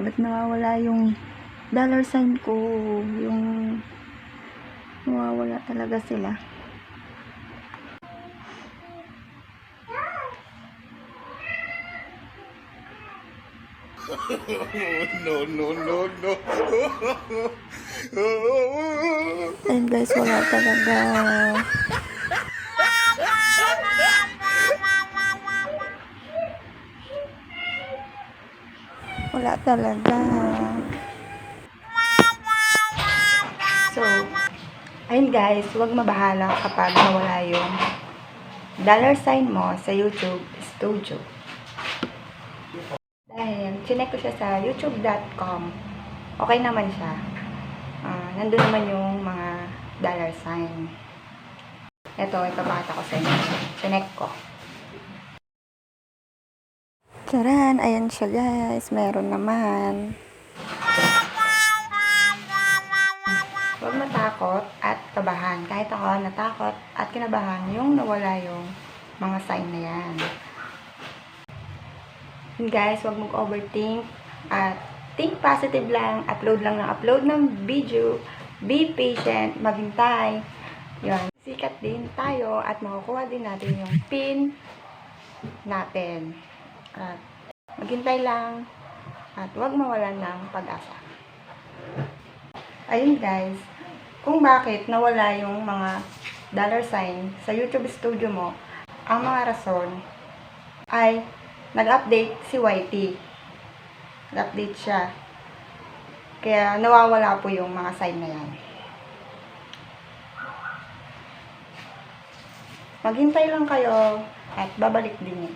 ba't nawawala yung dollar sign ko, yung nawawala talaga sila. No. Ayun guys, wala talaga. Wala talaga. So, ayun guys, huwag mabahala kapag nawala yung dollar sign mo sa YouTube Studio. Dahil, chinek ko siya sa youtube.com. Okay naman siya. Nandun naman yung mga dollar sign. Ito, ipapakita ko sa inyo. Chinek ko. Charan! Ayan siya guys. Meron naman. Huwag matakot at kabahan. Kahit ako natakot at kinabahan yung nawala yung mga sign na yan. Guys, huwag mag-overthink at think positive lang, upload lang ng video, be patient, maghintay. Yun. Sikat din tayo at makukuha din natin yung pin natin. At maghintay lang at huwag mawalan ng pag-asa. Ayun guys, kung bakit nawala yung mga dollar sign sa YouTube Studio mo, ang mga rason ay nag-update si YT. Nag-update siya. Kaya nawawala po yung mga sign na yan. Maghintay lang kayo at babalik din yun.